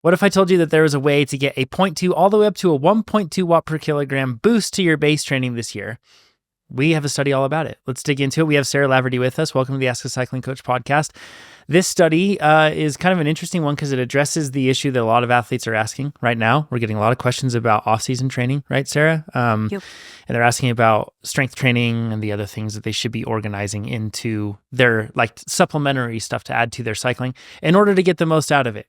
What if I told you that there was a way to get a 0.2 all the way up to a 1.2 watt per kilogram boost to your base training this year? We have a study all about it. Let's dig into it. We have Sarah Laverty with us. Welcome to the Ask a Cycling Coach podcast. This study is kind of an interesting one because it addresses the issue that a lot of athletes are asking right now. We're getting a lot of questions about off-season training, right, Sarah? Yep. And they're asking about strength training and the other things that they should be organizing into their like supplementary stuff to add to their cycling in order to get the most out of it.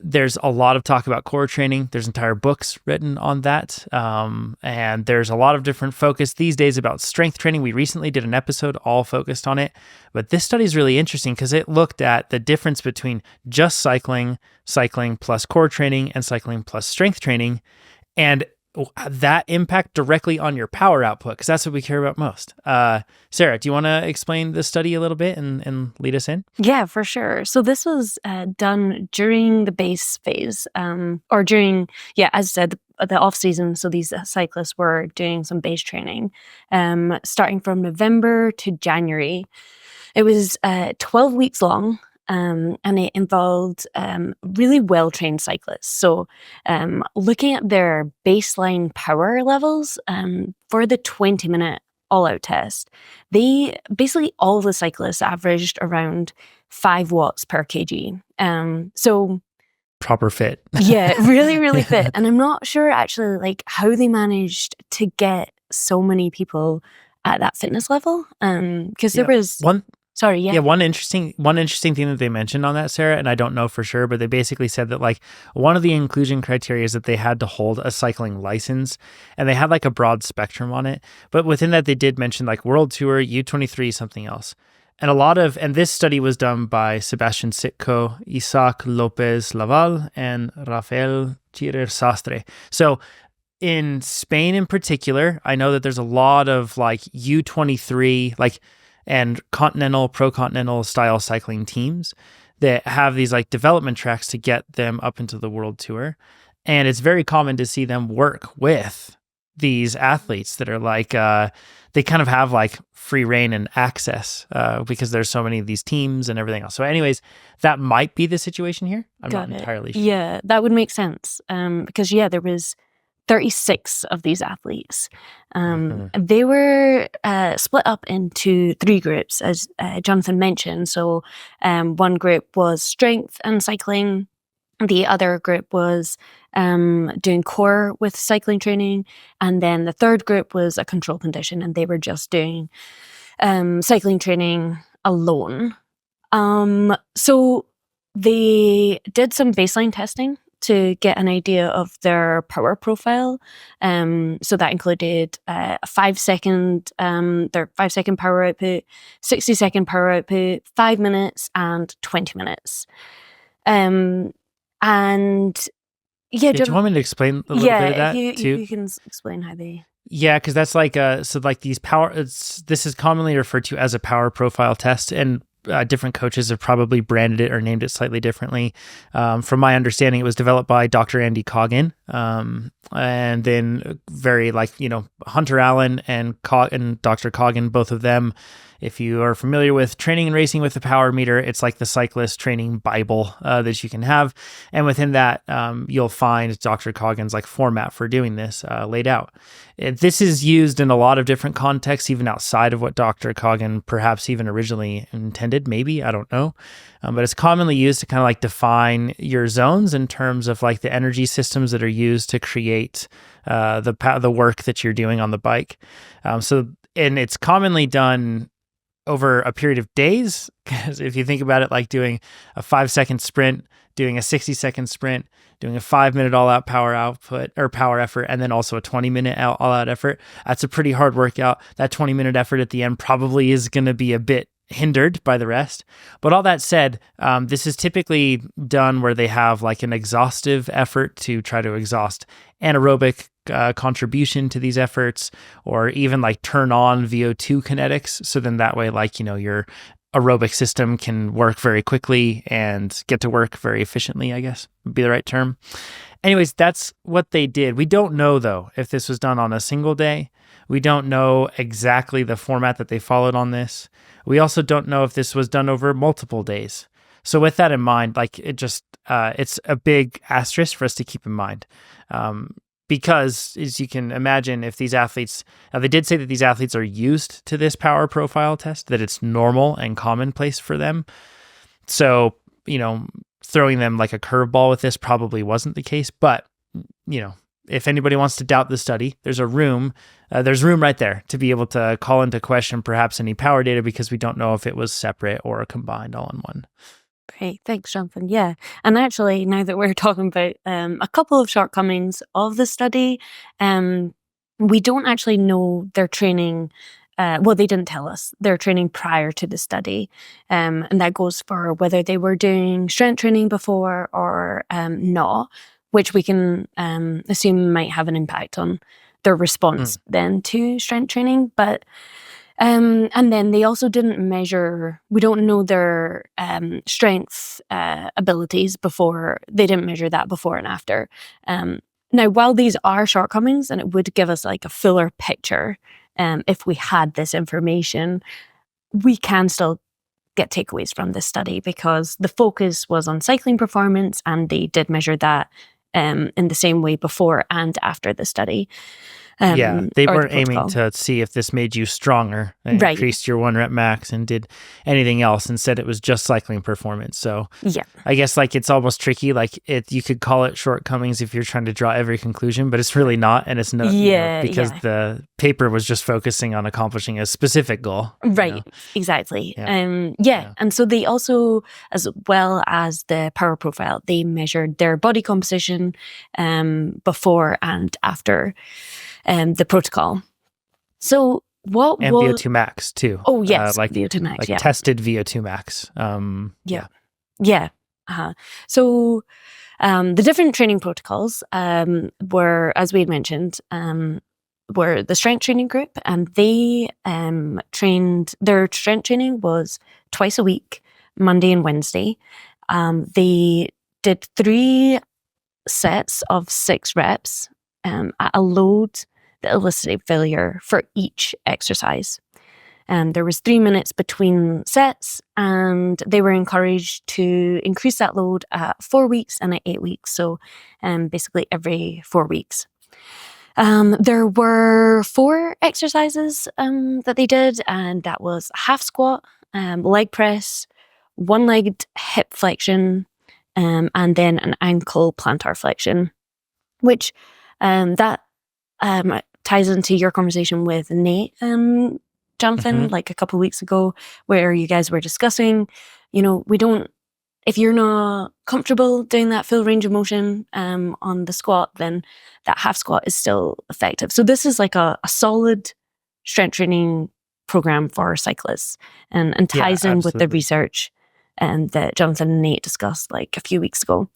There's a lot of talk about core training. There's entire books written on that. And there's a lot of different focus these days about strength training. We recently did an episode all focused on it. But this study is really interesting because it looked at the difference between just cycling plus core training, and cycling plus strength training, and that impact directly on your power output, because that's what we care about most. Sarah, do you want to explain the study a little bit and lead us in? Yeah, for sure. So this was done during the base phase, or during, as I said, the off season. So these cyclists were doing some base training, starting from November to January. It was 12 weeks long. And it involved really well-trained cyclists. So looking at their baseline power levels for the 20-minute all-out test, all the cyclists averaged around 5 watts per kg. So proper fit. Yeah, really, really fit. And I'm not sure actually like how they managed to get so many people at that fitness level. Because there was one. Sorry, yeah. Yeah, one interesting thing that they mentioned on that, Sarah, and I don't know for sure, but they basically said that like one of the inclusion criteria is that they had to hold a cycling license, and they had like a broad spectrum on it. But within that, they did mention like World Tour, U23, something else. And this study was done by Sebastian Sitko, Isaac Lopez Laval, and Rafael Chirer Sastre. So in Spain in particular, I know that there's a lot of like U23, and pro-continental style cycling teams that have these like development tracks to get them up into the World Tour. And it's very common to see them work with these athletes that are like, they kind of have like free reign and access because there's so many of these teams and everything else. So anyways, that might be the situation here. I'm not entirely sure. Yeah, that would make sense. Because there was 36 of these athletes. They were split up into 3 groups, as Jonathan mentioned. So one group was strength and cycling. The other group was doing core with cycling training. And then the third group was a control condition, and they were just doing cycling training alone. So they did some baseline testing to get an idea of their power profile. So that included a 5-second, their 5-second power output, 60-second power output, 5 minutes, and 20 minutes. Do you want me to explain a little bit of that too? You can explain how they... Yeah, because that's like these this is commonly referred to as a power profile test, and different coaches have probably branded it or named it slightly differently. From my understanding, it was developed by Dr. Andy Coggan, and then Hunter Allen and Dr. Coggan, both of them. If you are familiar with training and racing with the power meter, it's like the cyclist training Bible that you can have. And within that, you'll find Dr. Coggan's like format for doing this laid out. This is used in a lot of different contexts, even outside of what Dr. Coggan perhaps even originally intended, maybe, I don't know. But it's commonly used to kind of like define your zones in terms of like the energy systems that are used to create the work that you're doing on the bike. And it's commonly done over a period of days, because if you think about it, like doing a 5-second sprint, doing a 60-second sprint, doing a 5-minute all-out power output or power effort, and then also a 20-minute all-out effort, that's a pretty hard workout. That 20-minute effort at the end probably is going to be a bit hindered by the rest. But all that said, this is typically done where they have like an exhaustive effort to try to exhaust anaerobic contribution to these efforts, or even like turn on VO2 kinetics. So then that way, your aerobic system can work very quickly and get to work very efficiently, I guess would be the right term. Anyways, that's what they did. We don't know though, if this was done on a single day. We don't know exactly the format that they followed on this. We also don't know if this was done over multiple days. So with that in mind, like it just, it's a big asterisk for us to keep in mind. Because as you can imagine, if these athletes, they did say that these athletes are used to this power profile test, that it's normal and commonplace for them. So, throwing them like a curveball with this probably wasn't the case. But, if anybody wants to doubt the study, there's room right there to be able to call into question perhaps any power data, because we don't know if it was separate or combined all in one. Great, thanks, Jonathan. Yeah, and actually, now that we're talking about a couple of shortcomings of the study, we don't actually know their training. Well, they didn't tell us their training prior to the study, and that goes for whether they were doing strength training before or not, which we can assume might have an impact on their response then to strength training. But and then they also didn't measure, we don't know their strength abilities before, they didn't measure that before and after. Now, while these are shortcomings, and it would give us like a fuller picture if we had this information, we can still get takeaways from this study because the focus was on cycling performance, and they did measure that in the same way before and after the study. They weren't aiming to see if this made you stronger and increased your 1 rep max and did anything else. Instead, it was just cycling performance. So I guess like it's almost tricky. Like you could call it shortcomings if you're trying to draw every conclusion, but it's really not. And it's not because the paper was just focusing on accomplishing a specific goal. Right, exactly. And so they also, as well as the power profile, they measured their body composition before and after the protocol. So what and VO2 max too. Oh yes, VO2 max, tested VO2 max. So the different training protocols were, as we had mentioned, were the strength training group, and they their strength training was twice a week, Monday and Wednesday. They did 3 sets of 6 reps at a load that elicited failure for each exercise. There was 3 minutes between sets, and they were encouraged to increase that load at 4 weeks and at 8 weeks. So basically every 4 weeks. There were 4 exercises that they did, and that was half squat, leg press, one-legged hip flexion, and then an ankle plantar flexion, which that ties into your conversation with Nate, Jonathan, like a couple of weeks ago, where you guys were discussing, if you're not comfortable doing that full range of motion on the squat, then that half squat is still effective. So this is like a solid strength training program for cyclists, and ties in with the research that Jonathan and Nate discussed like a few weeks ago.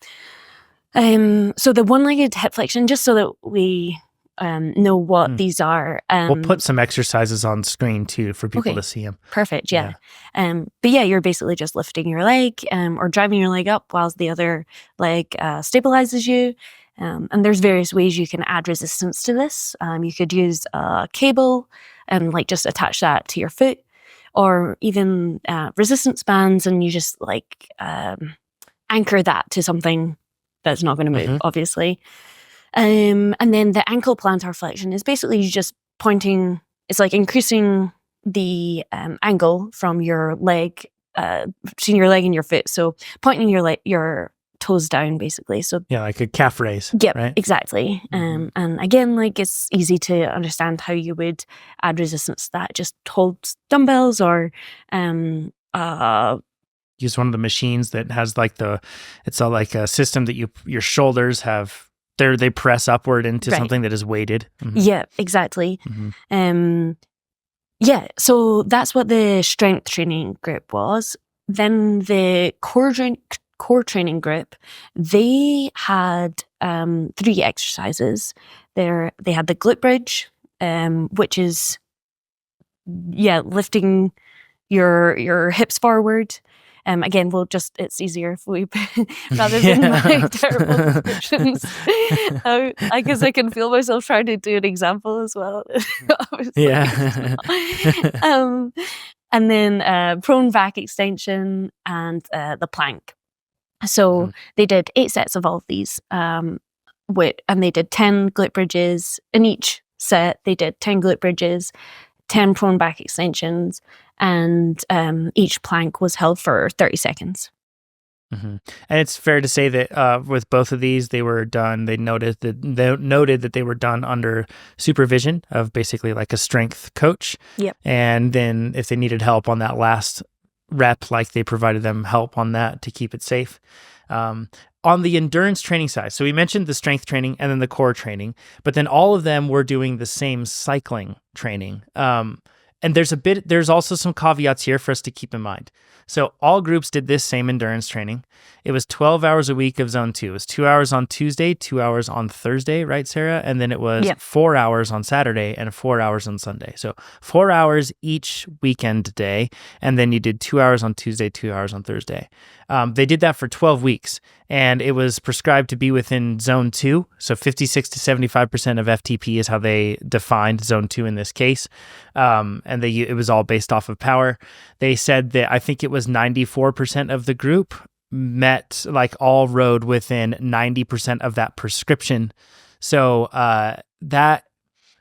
So the one-legged hip flexion, just so that we know what these are. We'll put some exercises on screen too for people to see them. Perfect, yeah. But yeah, you're basically just lifting your leg or driving your leg up whilst the other leg stabilizes you. And there's various ways you can add resistance to this. You could use a cable and like just attach that to your foot, or even resistance bands, and you just like anchor that to something that's not going to move, obviously. And then the ankle plantar flexion is basically you just pointing, it's like increasing the angle from your leg, between your leg and your foot. So pointing your toes down, basically. So like a calf raise. Yep, right? Exactly. And again, like it's easy to understand how you would add resistance to that. Just hold dumbbells or use one of the machines that has like it's like a system that your shoulders have. They press upward into something that is weighted. Yeah, exactly. So that's what the strength training group was. Then the core training group, they had 3 exercises. They had the glute bridge, which is lifting your hips forward. Again, it's easier if we, rather than my terrible descriptions. I guess I can feel myself trying to do an example as well. And then prone back extension and the plank. So they did 8 sets of all of these, and they did 10 glute bridges. In each set, they did 10 glute bridges, 10 prone back extensions, and each plank was held for 30 seconds. And it's fair to say that with both of these, they were done. They noted that they were done under supervision of basically like a strength coach. Yep. And then if they needed help on that last rep, like they provided them help on that to keep it safe. On the endurance training side, so we mentioned the strength training and then the core training, but then all of them were doing the same cycling training. And there's also some caveats here for us to keep in mind. So all groups did this same endurance training. It was 12 hours a week of zone 2. It was 2 hours on Tuesday, 2 hours on Thursday, right, Sarah? And then it was 4 hours on Saturday and 4 hours on Sunday. So 4 hours each weekend day. And then you did 2 hours on Tuesday, 2 hours on Thursday. They did that for 12 weeks. And it was prescribed to be within zone 2. So 56 to 75% of FTP is how they defined zone 2 in this case. And it was all based off of power. They said that I think it was 94% of the group met, like, all rode within 90% of that prescription. So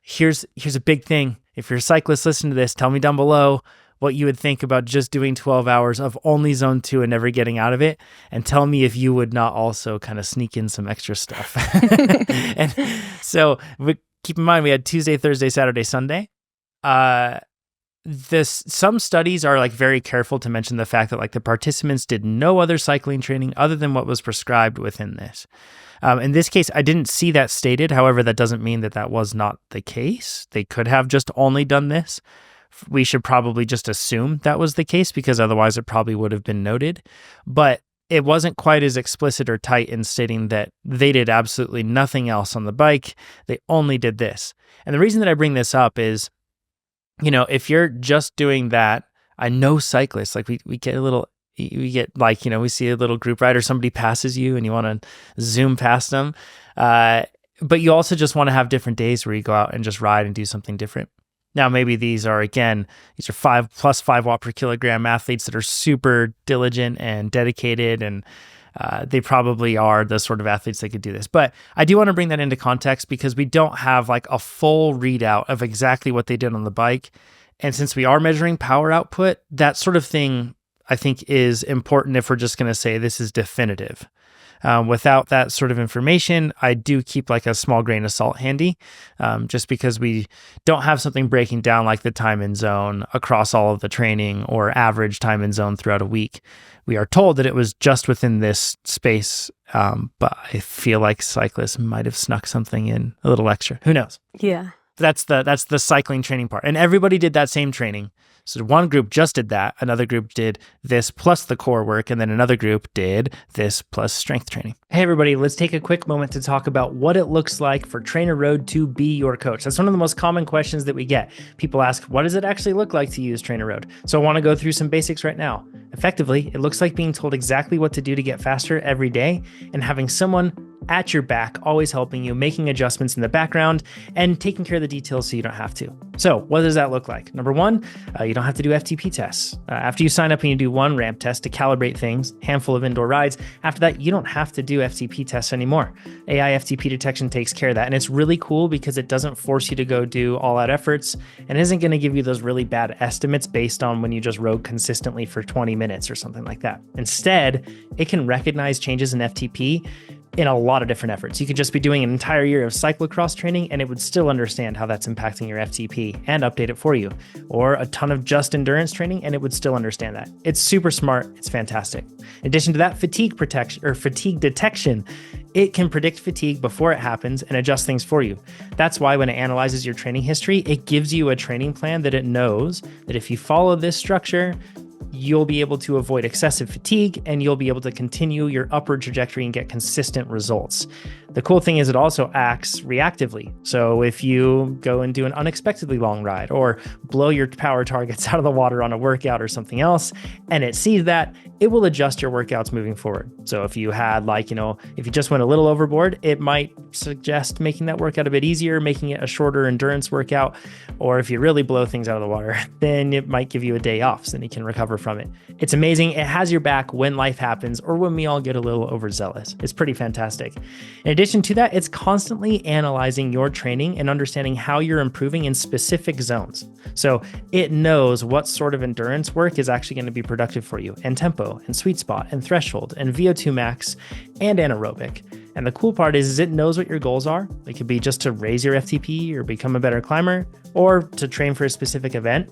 here's a big thing. If you're a cyclist listening to this, tell me down below what you would think about just doing 12 hours of only zone 2 and never getting out of it. And tell me if you would not also kind of sneak in some extra stuff. And so keep in mind, we had Tuesday, Thursday, Saturday, Sunday. Some studies are like very careful to mention the fact that like the participants did no other cycling training other than what was prescribed within this. In this case, I didn't see that stated. However, that doesn't mean that was not the case. They could have just only done this. We should probably just assume that was the case because otherwise it probably would have been noted. But it wasn't quite as explicit or tight in stating that they did absolutely nothing else on the bike. They only did this. And the reason that I bring this up is, if you're just doing that, I know cyclists, like we get we see a little group ride or somebody passes you and you want to zoom past them. But you also just want to have different days where you go out and just ride and do something different. Now, maybe these are 5 watt per kilogram athletes that are super diligent and dedicated, and they probably are the sort of athletes that could do this. But I do want to bring that into context because we don't have like a full readout of exactly what they did on the bike. And since we are measuring power output, that sort of thing I think is important if we're just going to say this is definitive. Without that sort of information, I do keep like a small grain of salt handy, just because we don't have something breaking down like the time in zone across all of the training or average time in zone throughout a week. We are told that it was just within this space, but I feel like cyclists might have snuck something in a little extra. Who knows? Yeah. That's the cycling training part. And everybody did that same training. So one group just did that. Another group did this plus the core work. And then another group did this plus strength training. Hey, everybody, let's take a quick moment to talk about what it looks like for TrainerRoad to be your coach. That's one of the most common questions that we get. People ask, what does it actually look like to use TrainerRoad? So I want to go through some basics right now. Effectively, it looks like being told exactly what to do to get faster every day and having someone at your back, always helping you, making adjustments in the background, and taking care of the details so you don't have to. So what does that look like? Number one, you don't have to do FTP tests. After you sign up and you do one ramp test to calibrate things, handful of indoor rides, after that, you don't have to do FTP tests anymore. AI FTP detection takes care of that. And it's really cool because it doesn't force you to go do all out efforts and isn't going to give you those really bad estimates based on when you just rode consistently for 20 minutes or something like that. Instead, it can recognize changes in FTP in a lot of different efforts. You could just be doing an entire year of cyclocross training and it would still understand how that's impacting your FTP and update it for you. Or a ton of just endurance training and it would still understand that. It's super smart. It's fantastic. In addition to that, fatigue detection, it can predict fatigue before it happens and adjust things for you. That's why when it analyzes your training history, it gives you a training plan that it knows that if you follow this structure, you'll be able to avoid excessive fatigue and you'll be able to continue your upward trajectory and get consistent results. The cool thing is it also acts reactively. So if you go and do an unexpectedly long ride or blow your power targets out of the water on a workout or something else, and it sees that, it will adjust your workouts moving forward. So if you had if you just went a little overboard, it might suggest making that workout a bit easier, making it a shorter endurance workout. Or if you really blow things out of the water, then it might give you a day off so then you can recover from it. It's amazing. It has your back when life happens or when we all get a little overzealous. It's pretty fantastic. In addition to that, it's constantly analyzing your training and understanding how you're improving in specific zones. So it knows what sort of endurance work is actually going to be productive for you, and tempo, and sweet spot, and threshold, and VO2 max, and anaerobic. And the cool part is it knows what your goals are. It could be just to raise your FTP or become a better climber, or to train for a specific event.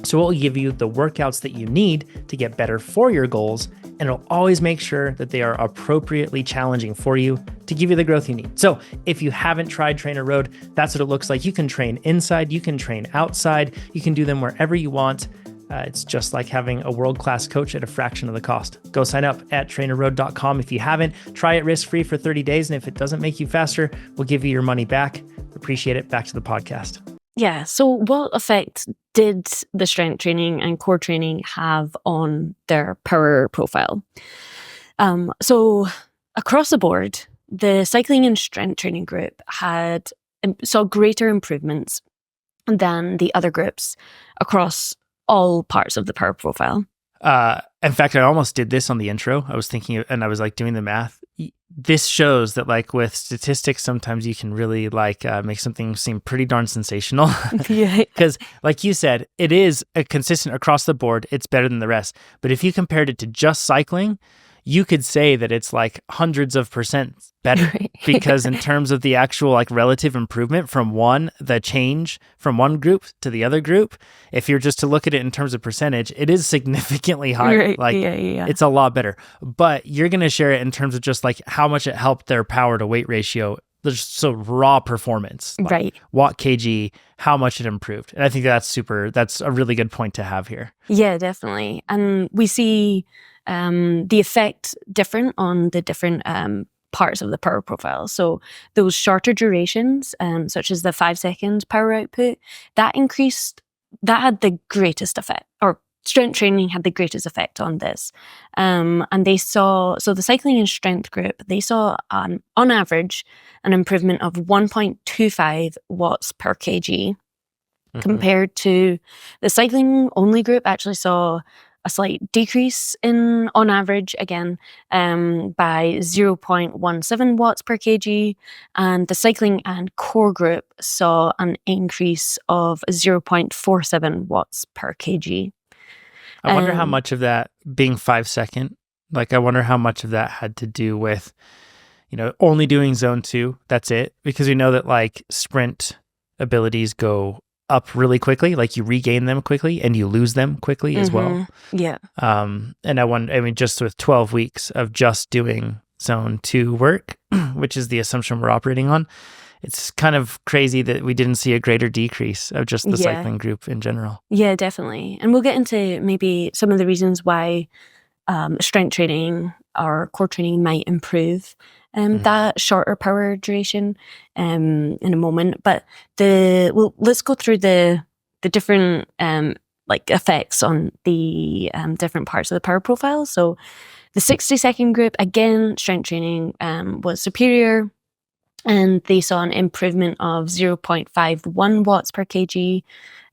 So it will give you the workouts that you need to get better for your goals, and it'll always make sure that they are appropriately challenging for you to give you the growth you need. So if you haven't tried TrainerRoad, that's what it looks like. You can train inside, you can train outside, you can do them wherever you want. It's just like having a world-class coach at a fraction of the cost. Go sign up at trainerroad.com if you haven't. Try it risk-free for 30 days, and if it doesn't make you faster, we'll give you your money back. Appreciate it. Back to the podcast. Yeah, so what effect did the strength training and core training have on their power profile? So across the board, the cycling and strength training group saw greater improvements than the other groups across all parts of the power profile. In fact, I almost did this on the intro. I was thinking, and I was doing the math. This shows that with statistics, sometimes you can really make something seem pretty darn sensational. Yeah. Because like you said, it is a consistent across the board. It's better than the rest. But if you compared it to just cycling, you could say that it's hundreds of percent better. Right. Because in terms of the actual relative improvement the change from one group to the other group, if you're just to look at it in terms of percentage, it is significantly higher. Right. Yeah. It's a lot better. But you're going to share it in terms of just how much it helped their power to weight ratio. So raw performance, right? Watt kg, how much it improved. And I think that's a really good point to have here. Yeah, definitely. And we see the effect different on the different parts of the power profile. So those shorter durations, such as the 5-second power output, that had the greatest effect, or strength training had the greatest effect on this. And the cycling and strength group, they saw on average an improvement of 1.25 watts per kg, compared to the cycling only group actually saw a slight decrease on average again, by 0.17 watts per kg, and the cycling and core group saw an increase of 0.47 watts per kg. I wonder how much of that being 5-second, I wonder how much of that had to do with, only doing zone 2, that's it, because we know that sprint abilities go up really quickly, you regain them quickly and you lose them quickly as well. Yeah. And just with 12 weeks of just doing zone 2 work, which is the assumption we're operating on, it's kind of crazy that we didn't see a greater decrease of just the cycling group in general. Yeah, definitely. And we'll get into maybe some of the reasons why strength training or core training might improve that shorter power duration in a moment. But let's go through the different effects on the different parts of the power profile. So the 60-second group, again, strength training was superior, and they saw an improvement of 0.51 watts per kg.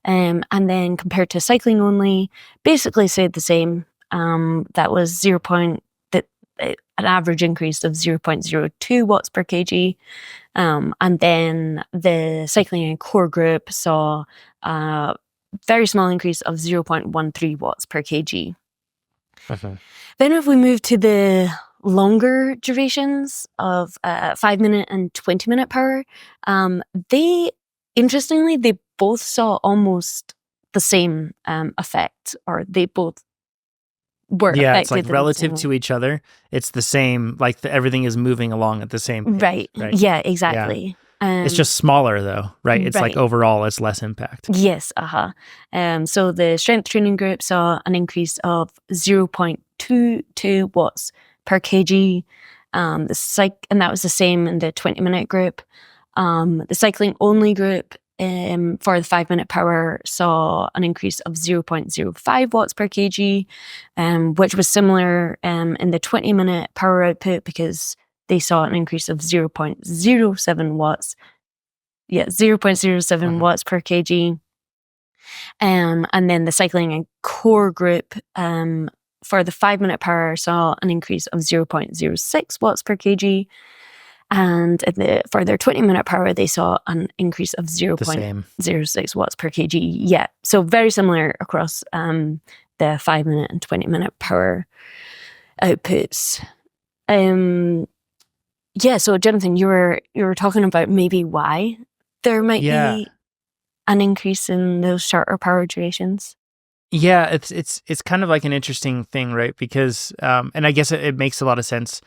And then compared to cycling only, basically stayed the same. That was an average increase of 0.02 watts per kg. And then the cycling and core group saw a very small increase of 0.13 watts per kg. Then if we move to the longer durations of 5-minute and 20-minute power, interestingly, they both saw almost the same effect, or they both were affected. It's relative to each other, it's the same, everything is moving along at the same pace, right? Yeah, exactly. Yeah. It's just smaller though, right? It's overall it's less impact. Yes, so the strength training group saw an increase of 0.22 watts per kg. And that was the same in the 20-minute group. The cycling only group for the 5-minute power saw an increase of 0.05 watts per kg, which was similar in the 20-minute power output because they saw an increase of 0.07 watts. Yeah, 0.07 watts per kg. And then the cycling and core group for the 5-minute power saw an increase of 0.06 watts per kg. And for their 20-minute power, they saw an increase of 0.06 watts per kg. Yeah, so very similar across the 5-minute and 20-minute power outputs. Yeah, so Jonathan, you were talking about maybe why there might be an increase in those shorter power durations. Yeah, it's kind of like an interesting thing, right? Because and I guess it makes a lot of sense.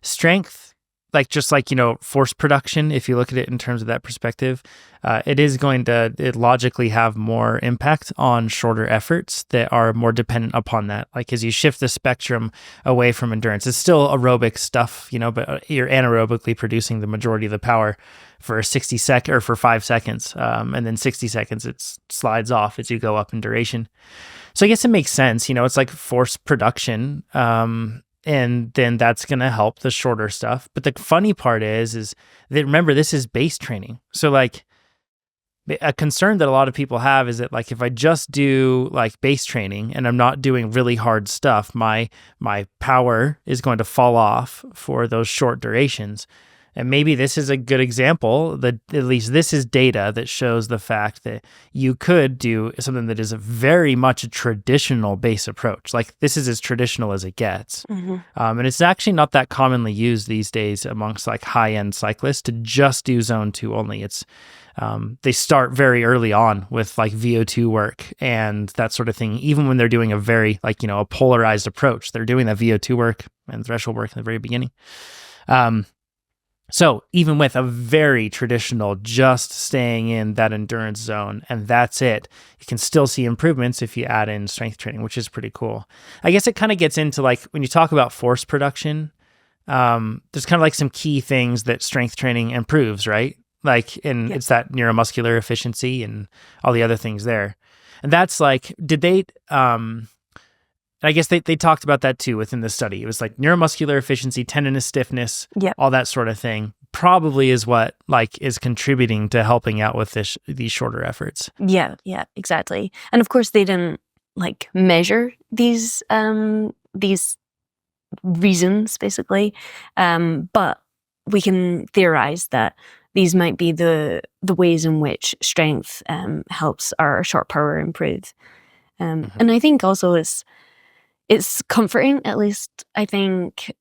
Strength, like just like, force production, if you look at it in terms of that perspective, it is going to logically have more impact on shorter efforts that are more dependent upon that. Like as you shift the spectrum away from endurance, it's still aerobic stuff, but you're anaerobically producing the majority of the power for 5 seconds. And then 60 seconds, it slides off as you go up in duration. So I guess it makes sense, it's like force production. And then that's going to help the shorter stuff. But the funny part is that, remember, this is base training. So like a concern that a lot of people have is that like if I just do like base training and I'm not doing really hard stuff, my power is going to fall off for those short durations. And maybe this is a good example that at least this is data that shows the fact that you could do something that is a very much a traditional base approach. Like this is as traditional as it gets. And it's actually not that commonly used these days amongst like high-end cyclists to just do zone 2 only. It's they start very early on with like VO2 work and that sort of thing. Even when they're doing a very like, a polarized approach, they're doing that VO2 work and threshold work in the very beginning. So even with a very traditional, just staying in that endurance zone, and that's it, you can still see improvements if you add in strength training, which is pretty cool. I guess it kind of gets into like, when you talk about force production, there's kind of like some key things that strength training improves, right? Like, it's that neuromuscular efficiency and all the other things there. And that's like, I guess they talked about that too within the study. It was like neuromuscular efficiency, tendinous stiffness, all that sort of thing probably is what like is contributing to helping out with these shorter efforts. Yeah, exactly. And of course they didn't like measure these reasons basically, but we can theorize that these might be the ways in which strength helps our short power improve. And I think also it's comforting, at least I think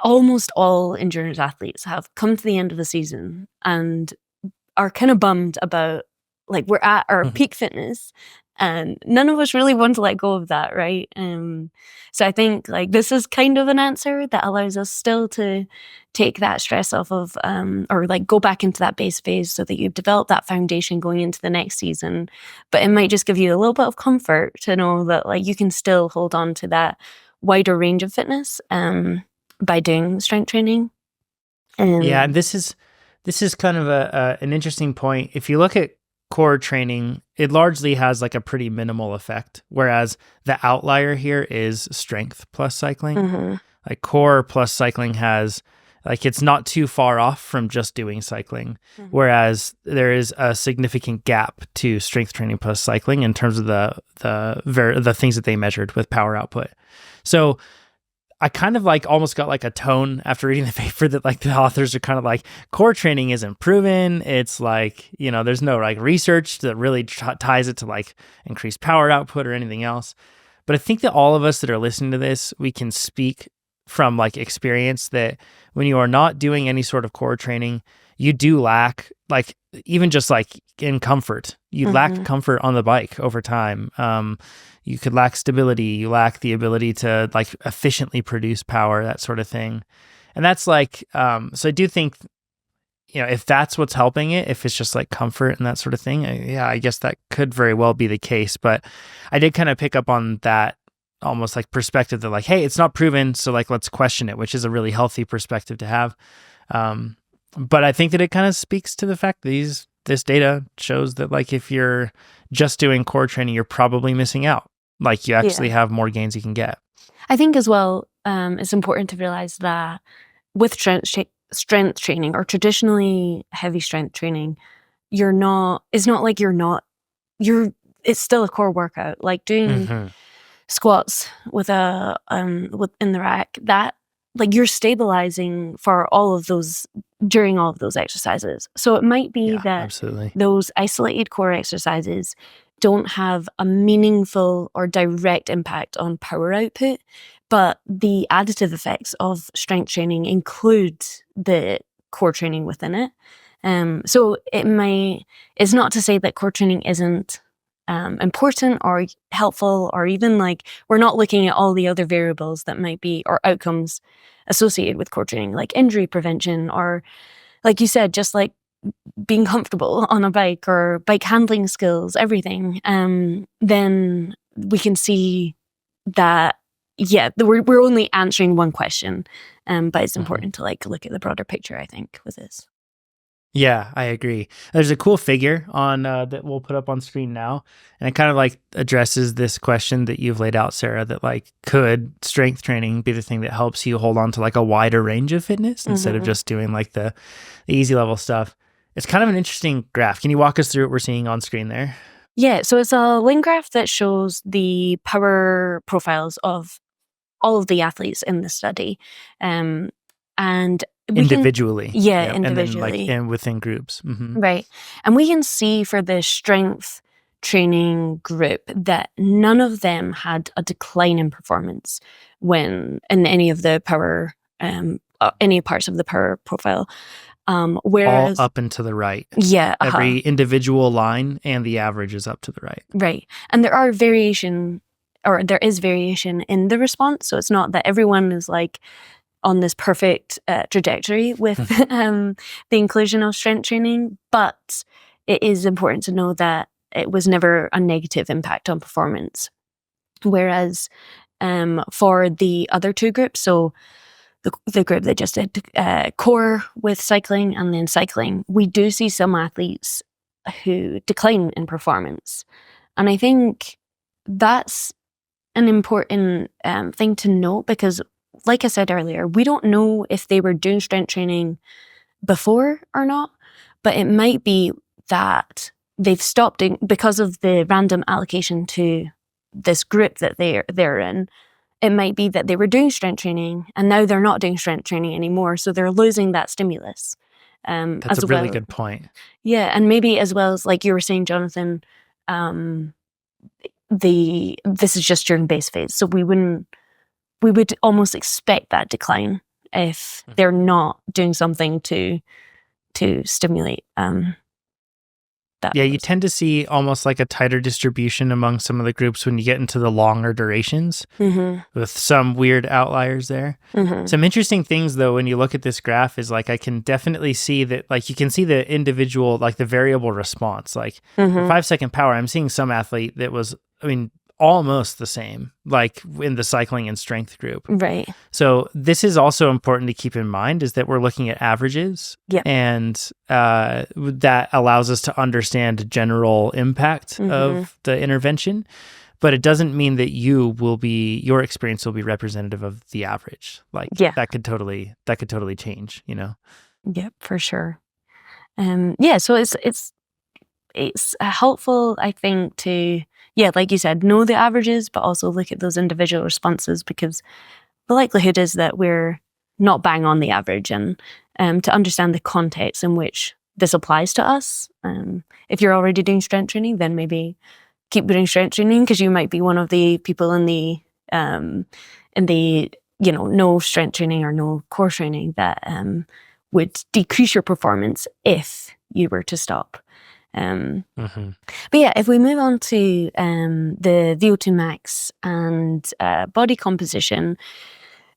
almost all endurance athletes have come to the end of the season and are kind of bummed about like we're at our peak fitness and none of us really want to let go of that, right? So I think like this is kind of an answer that allows us still to take that stress off of or like go back into that base phase so that you've developed that foundation going into the next season. But it might just give you a little bit of comfort to know that like you can still hold on to that wider range of fitness by doing strength training. Yeah, and this is kind of an interesting point. If you look at core training, it largely has like a pretty minimal effect, whereas the outlier here is strength plus cycling. Like core plus cycling has like it's not too far off from just doing cycling, whereas there is a significant gap to strength training plus cycling in terms of the things that they measured with power output. So I kind of like almost got like a tone after reading the paper that like the authors are kind of like core training isn't proven. It's like, there's no like research that really ties it to like increased power output or anything else. But I think that all of us that are listening to this, we can speak from like experience that when you are not doing any sort of core training, you do lack like even just like in comfort, you lack comfort on the bike over time. You could lack stability. You lack the ability to like efficiently produce power, that sort of thing. And that's like, so I do think, if that's what's helping it, if it's just like comfort and that sort of thing, I guess that could very well be the case. But I did kind of pick up on that almost like perspective that like, hey, it's not proven. So like, let's question it, which is a really healthy perspective to have. But I think that it kind of speaks to the fact that this data shows that like if you're just doing core training, you're probably missing out. Like you actually have more gains you can get. I think as well, it's important to realize that with strength training or traditionally heavy strength training, it's still a core workout. Like doing squats with in the rack, that like you're stabilizing for during all of those exercises. So it might be that absolutely. Those isolated core exercises don't have a meaningful or direct impact on power output, but the additive effects of strength training include the core training within it. So it's not to say that core training isn't important or helpful, or even like we're not looking at all the other variables that might be or outcomes associated with core training, like injury prevention, or like you said, just like being comfortable on a bike or bike handling skills, everything. Then we can see that we're only answering one question, but it's important to like look at the broader picture, I think, with this. Yeah, I agree. There's a cool figure on that we'll put up on screen now, and it kind of like addresses this question that you've laid out, Sarah, that like could strength training be the thing that helps you hold on to like a wider range of fitness instead of just doing like the easy level stuff? It's kind of an interesting graph. Can you walk us through what we're seeing on screen there? Yeah, so it's a line graph that shows the power profiles of all of the athletes in the study. And individually. Individually. And then like and within groups. Right. And we can see for the strength training group that none of them had a decline in performance when in any of the power, any parts of the power profile. Whereas all up and to the right. Yeah. Every individual line and the average is up to the right. Right. And there is variation in the response. So it's not that everyone is like on this perfect trajectory with the inclusion of strength training, but it is important to know that it was never a negative impact on performance. Whereas for the other two groups, so the group that just did core with cycling and then cycling, we do see some athletes who decline in performance. And I think that's an important thing to note, because like I said earlier, we don't know if they were doing strength training before or not, but it might be that they've stopped doing because of the random allocation to this group that they're in. It might be that they were doing strength training and now they're not doing strength training anymore, so they're losing that stimulus. That's a really good point. Yeah, and maybe as well as like you were saying, Jonathan, this is just during base phase, so we would almost expect that decline if they're not doing something to stimulate that. Yeah, you tend to see almost like a tighter distribution among some of the groups when you get into the longer durations, with some weird outliers there. Some interesting things though, when you look at this graph, is like I can definitely see that like you can see the individual, like the variable response. Like 5 second power, I'm seeing some athlete that was, almost the same, like in the cycling and strength group. Right. So this is also important to keep in mind, is that we're looking at averages, and that allows us to understand general impact of the intervention, but it doesn't mean that your experience will be representative of the average. Like that could totally change, Yep, for sure. So it's helpful, I think, to like you said, know the averages, but also look at those individual responses, because the likelihood is that we're not bang on the average, and to understand the context in which this applies to us. If you're already doing strength training, then maybe keep doing strength training, because you might be one of the people in the no strength training or no core training that would decrease your performance if you were to stop. But yeah, if we move on to the VO2 max and body composition,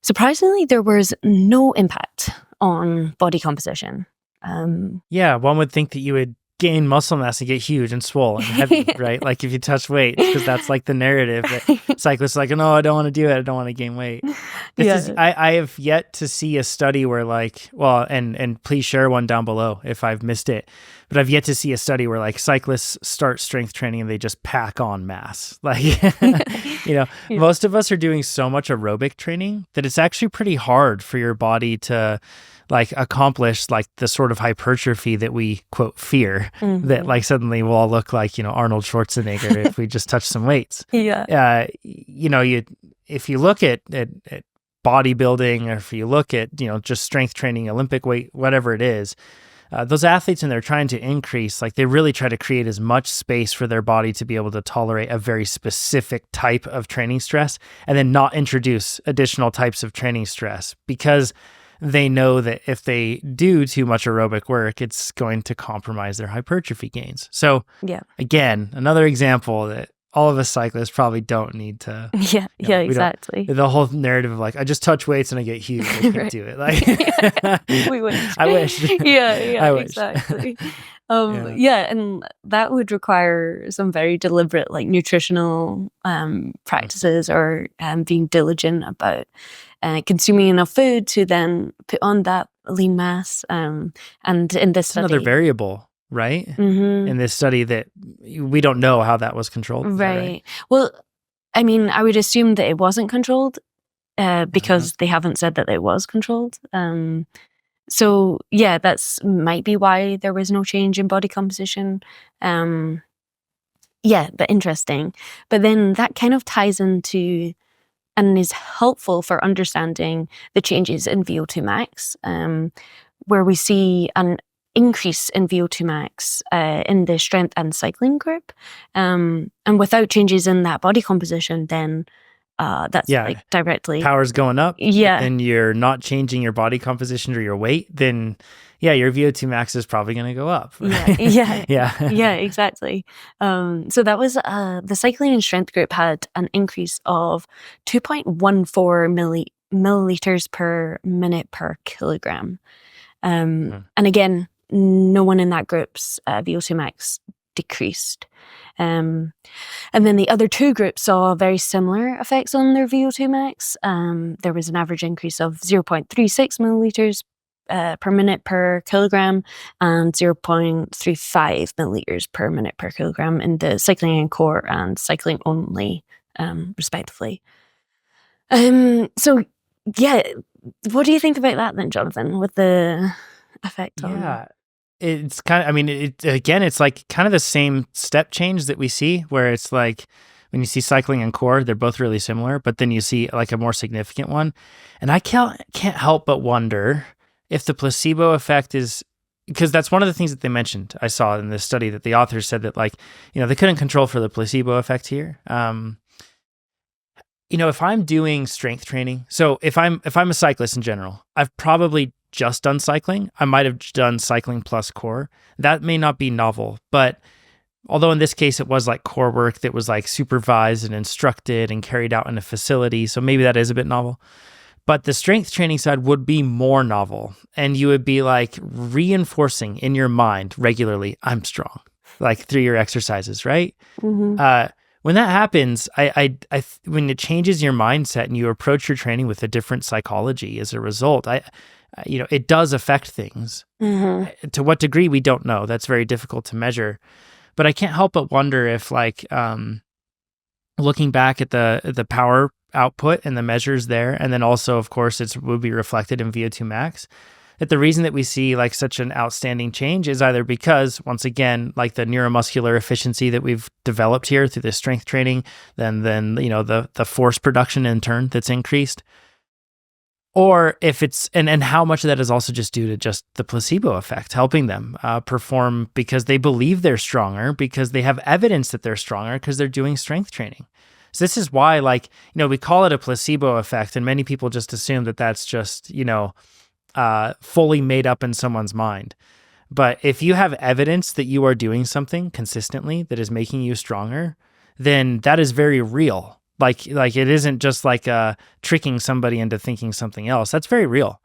surprisingly, there was no impact on body composition. One would think that you would gain muscle mass and get huge and swole and heavy, right? Like if you touch weights, because that's like the narrative that cyclists are like, no, I don't want to do it. I don't want to gain weight. I have yet to see a study where like, well, and please share one down below if I've missed it, but I've yet to see a study where like cyclists start strength training and they just pack on mass. Like, most of us are doing so much aerobic training that it's actually pretty hard for your body to like accomplish like the sort of hypertrophy that we quote fear, that like suddenly we'll all look like, Arnold Schwarzenegger if we just touch some weights. Yeah. If you look at bodybuilding, or if you look at, just strength training, Olympic weight, whatever it is, those athletes, and they're trying to increase, like they really try to create as much space for their body to be able to tolerate a very specific type of training stress, and then not introduce additional types of training stress, because they know that if they do too much aerobic work, it's going to compromise their hypertrophy gains. So again, another example that all of us cyclists probably don't need to. Exactly. The whole narrative of like, I just touch weights and I get huge. I can't do it. Like, we wish. I wish. I wish. Exactly. And that would require some very deliberate, like nutritional practices, or being diligent about consuming enough food to then put on that lean mass. And in this study, another variable, right? In this study that we don't know how that was controlled. Right. Well, I mean, I would assume that it wasn't controlled because they haven't said that it was controlled. So yeah, that's might be why there was no change in body composition. But interesting. But then that kind of ties into and is helpful for understanding the changes in VO2 max, where we see an increase in VO2 max in the strength and cycling group. And without changes in that body composition, then that's like directly power's going up. And you're not changing your body composition or your weight, then your VO2 max is probably going to go up. Exactly. So that was the cycling and strength group had an increase of 2.14 milliliters per minute per kilogram. And again, no one in that group's VO2 max decreased. And then the other two groups saw very similar effects on their VO2 max. There was an average increase of 0.36 milliliters per minute per kilogram and 0.35 milliliters per minute per kilogram in the cycling and core and cycling only, respectively. So what do you think about that then, Jonathan, with the effect on... It's kind of, it's like kind of the same step change that we see, where it's like when you see cycling and core, they're both really similar, but then you see like a more significant one. And I can't help but wonder if the placebo effect is, because that's one of the things that they mentioned. I saw in this study that the authors said that like, they couldn't control for the placebo effect here. If I'm doing strength training, so if I'm a cyclist in general, I've probably just done cycling. I might have done cycling plus core. That may not be novel, but although in this case it was like core work that was like supervised and instructed and carried out in a facility, so maybe that is a bit novel. But the strength training side would be more novel, and you would be like reinforcing in your mind regularly, I'm strong, like through your exercises, right? When that happens, when it changes your mindset and you approach your training with a different psychology as a result, it does affect things. To what degree, we don't know. That's very difficult to measure. But I can't help but wonder if, like, looking back at the power output and the measures there, and then also, of course, it would be reflected in VO2 max, that the reason that we see like such an outstanding change is either because, once again, like the neuromuscular efficiency that we've developed here through this strength training, then the force production in turn that's increased, or if it's and how much of that is also just due to just the placebo effect helping them perform because they believe they're stronger, because they have evidence that they're stronger because they're doing strength training. So this is why, like, we call it a placebo effect, and many people just assume that that's just, fully made up in someone's mind. But if you have evidence that you are doing something consistently that is making you stronger, then that is very real. Like it isn't just like tricking somebody into thinking something else. That's very real.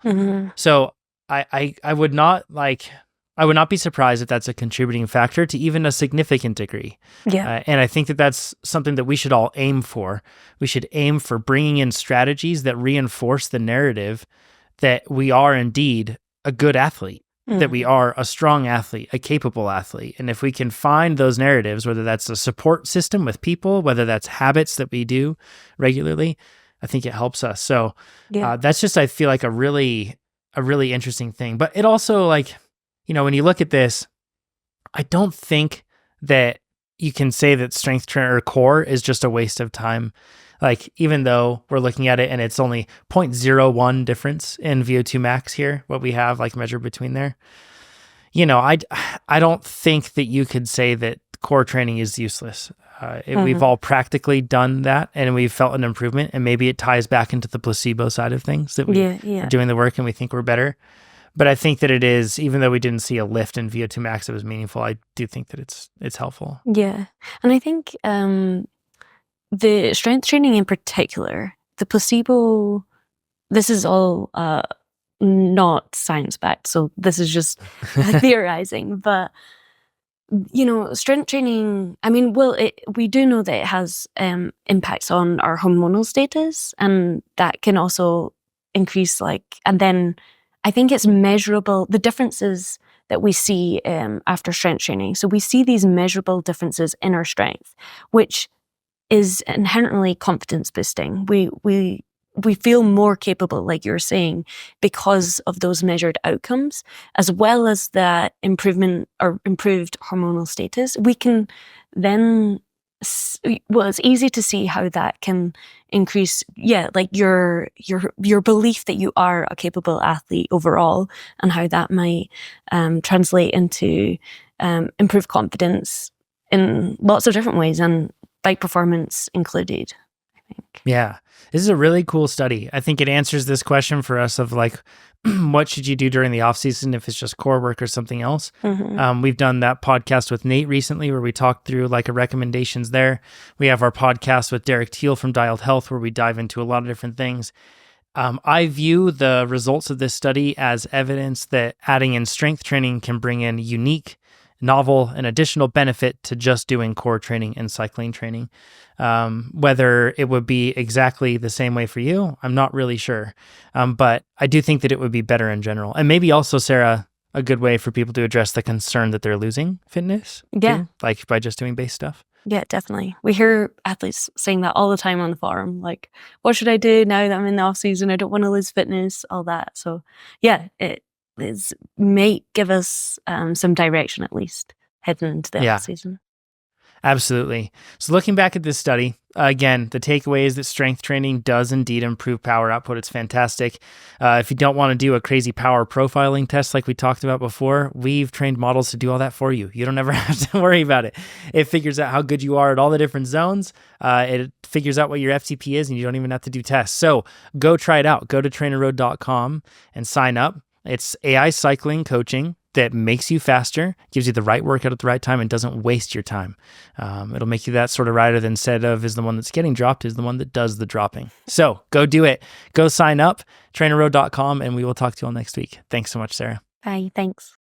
So I would not like I would not be surprised if that's a contributing factor to even a significant degree. Yeah. And I think that that's something that we should all aim for. We should aim for bringing in strategies that reinforce the narrative that we are indeed a good athlete, that we are a strong athlete, a capable athlete. And if we can find those narratives, whether that's a support system with people, whether that's habits that we do regularly, I think it helps us. So that's just, I feel like a really interesting thing. But it also, like, you know, when you look at this, I don't think that you can say that strength trainer core is just a waste of time. Like, even though we're looking at it and it's only 0.01 difference in VO2 max here, what we have like measured between there, you know, I don't think that you could say that core training is useless. We've all practically done that and we've felt an improvement, and maybe it ties back into the placebo side of things that we are doing the work and we think we're better. But I think that it is, even though we didn't see a lift in VO2 max that was meaningful, I do think that it's helpful. Yeah. And I think the strength training in particular, the placebo, this is all not science-backed, so this is just theorizing. But, you know, strength training, I mean, well, we do know that it has impacts on our hormonal status, and that can also increase, like, and then I think it's measurable, the differences that we see after strength training. So we see these measurable differences in our strength, which is inherently confidence boosting. We feel more capable, like you're saying, because of those measured outcomes, as well as that improvement or improved hormonal status. We can then, well, it's easy to see how that can increase, like your belief that you are a capable athlete overall, and how that might translate into improved confidence in lots of different ways, and bike performance included, I think. Yeah, this is a really cool study. I think it answers this question for us of like, what should you do during the off season if it's just core work or something else? We've done that podcast with Nate recently where we talked through like recommendations there. We have our podcast with Derek Teal from Dialed Health where we dive into a lot of different things. I view the results of this study as evidence that adding in strength training can bring in unique, novel, and additional benefit to just doing core training and cycling training. Whether it would be exactly the same way for you, I'm not really sure. But I do think that it would be better in general. And maybe also, Sarah, a good way for people to address the concern that they're losing fitness. Yeah. Too, like by just doing base stuff. Yeah, definitely. We hear athletes saying that all the time on the forum, like, what should I do now that I'm in the off season? I don't want to lose fitness, all that. So yeah, it may give us some direction at least heading into the off season. Absolutely. So looking back at this study, again, the takeaway is that strength training does indeed improve power output. It's fantastic. If you don't want to do a crazy power profiling test like we talked about before, we've trained models to do all that for you. You don't ever have to worry about it. It figures out how good you are at all the different zones. It figures out what your FTP is, and you don't even have to do tests. So go try it out. Go to TrainerRoad.com and sign up. It's AI cycling coaching that makes you faster, gives you the right workout at the right time, and doesn't waste your time. It'll make you that sort of rider that instead of is the one that's getting dropped is the one that does the dropping. So go do it. Go sign up, TrainerRoad.com, and we will talk to you all next week. Thanks so much, Sarah. Bye. Thanks.